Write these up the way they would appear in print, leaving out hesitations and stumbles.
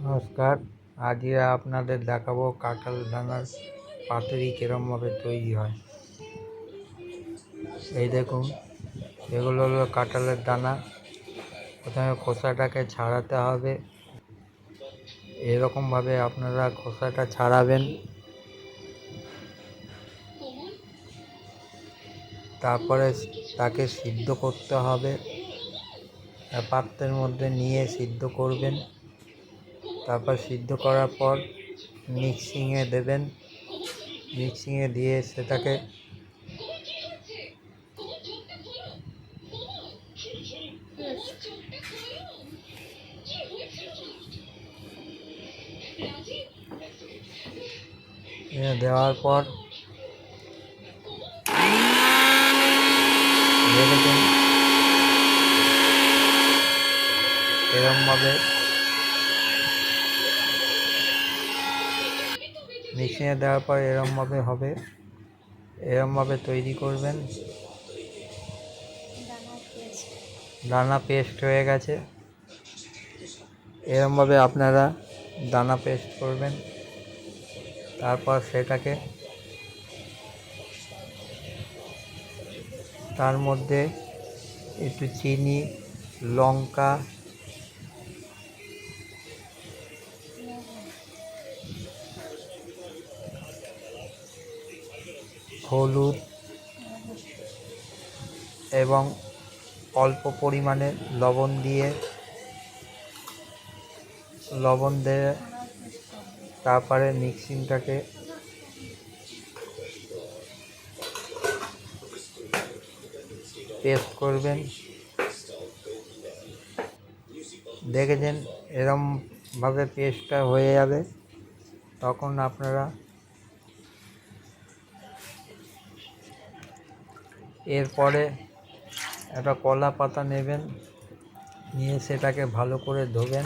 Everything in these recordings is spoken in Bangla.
নমস্কার। আজকে আপনাদের দেখাবো কাঁঠাল দানার পাতুরি কীরমভাবে তৈরি হয়। এই দেখুন, এগুলো হলো কাঁঠালের দানা। প্রথমে খোসাটাকে ছাড়াতে হবে। এরকমভাবে আপনারা খোসাটা ছাড়াবেন। তারপরে তাকে সিদ্ধ করতে হবে। পাত্রের মধ্যে নিয়ে সিদ্ধ করবেন। তারপর সিদ্ধ করার পর মিক্সিংয়ে দেবেন। মিক্সিংয়ে দিয়ে সেটাকে দেওয়ার পর দেখেছেন এরমভাবে মিক্সিংয়ে দেওয়ার পর এরমভাবে হবে। এরমভাবে তৈরি করবেন। দানা পেস্ট হয়ে গেছে। এরমভাবে আপনারা দানা পেস্ট করবেন। তারপর সেটাকে তার মধ্যে একটু চিনি, লঙ্কা, হলুদ এবং অল্প পরিমাণে লবণ দিয়ে তারপরে মিক্সিংটাকে পেস্ট করবেন। দেখেছেন এরমভাবে পেস্টটা হয়ে যাবে। তখন আপনারা এরপরে একটা কলা পাতা নেবেন, নিয়ে সেটাকে ভালো করে ধোবেন।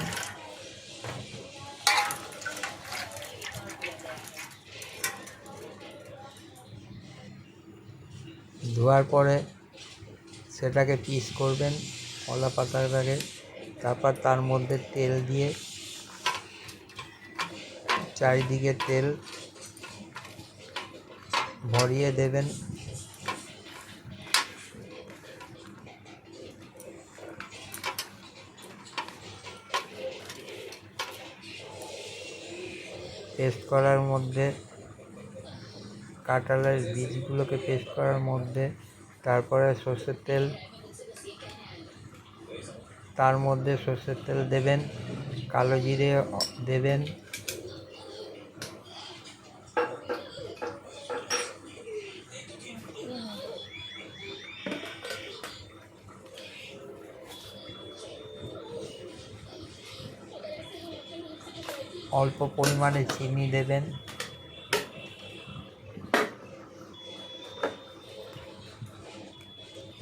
ধোয়ার পরে সেটাকে পিস করবেন কলা পাতাটাকে। তারপর তার মধ্যে তেল দিয়ে চারিদিকে তেল ভরিয়ে দেবেন। পেস্ট করার মধ্যে কাঁঠালের বীজগুলোকে পেস্ট করার মধ্যে তারপরে সর্ষের তেল, তার মধ্যে সর্ষের তেল দেবেন, কালো জিরে দেবেন, অল্প পরিমাণে চিনি দেবেন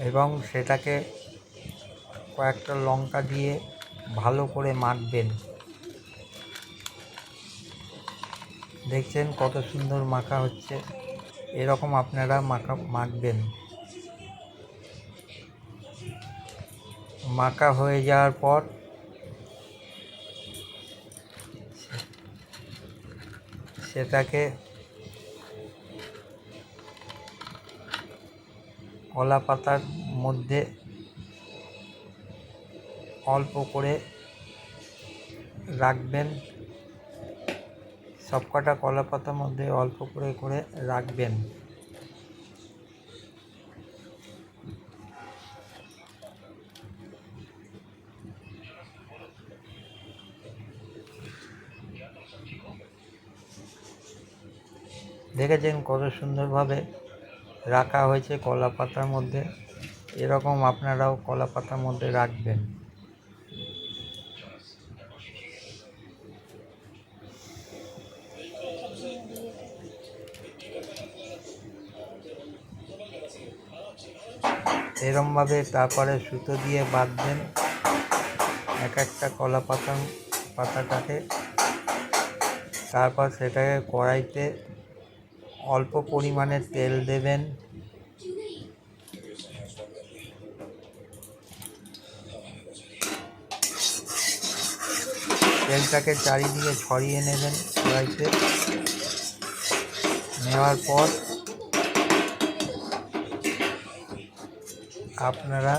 এবং সেটাকে কয়েকটা লঙ্কা দিয়ে ভালো করে মাখবেন। দেখছেন কত সুন্দর মাখা হচ্ছে। এরকম আপনারা মাখবেন। মাখা হয়ে যাওয়ার পর সেটাকে কলা পাতার মধ্যে অল্প করে রাখবেন। সবকটা কলা পাতার মধ্যে অল্প করে করে রাখবেন। দেখেছেন কত সুন্দরভাবে রাখা হয়েছে কলা পাতার মধ্যে। এরকম আপনারাও কলা পাতার মধ্যে রাখবেন। এরমভাবে তারপরে সুতো দিয়ে বাঁধবেন এক একটা কলা পাতাটাকে। তারপর সেটাকে কড়াইতে অল্প পরিমাণে তেল দেবেন। তেলটাকে চারিদিকে ছড়িয়ে নেবেন কড়াইতে। নেওয়ার পর আপনারা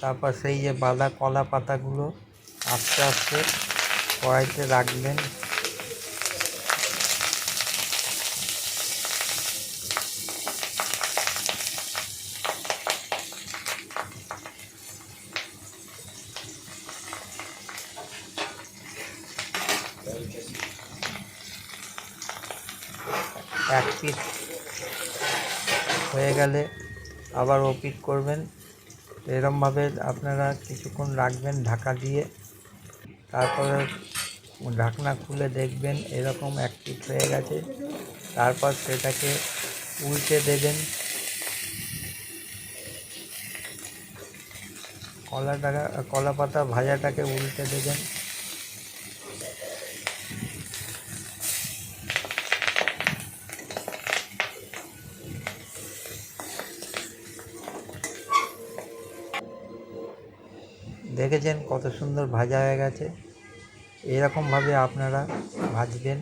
তারপর সেই যে বাঁধা কলা পাতাগুলো আস্তে আস্তে কড়াইতে রাখবেন। এক পিঠ হয়ে গেলে আবার ও পিঠ করবেন। এরমভাবে আপনারা কিছুক্ষণ রাখবেন ঢাকা দিয়ে। তারপরে ঢাকনা খুলে দেখবেন এরকম এক পিঠ হয়ে গেছে। তারপর সেটাকে উল্টে দেবেন। কলা পাতা ভাজাটাকে উল্টে দেবেন। দেখেছেন কত সুন্দর ভাজা হয়ে গেছে। এরকমভাবে আপনারা ভাজবেন।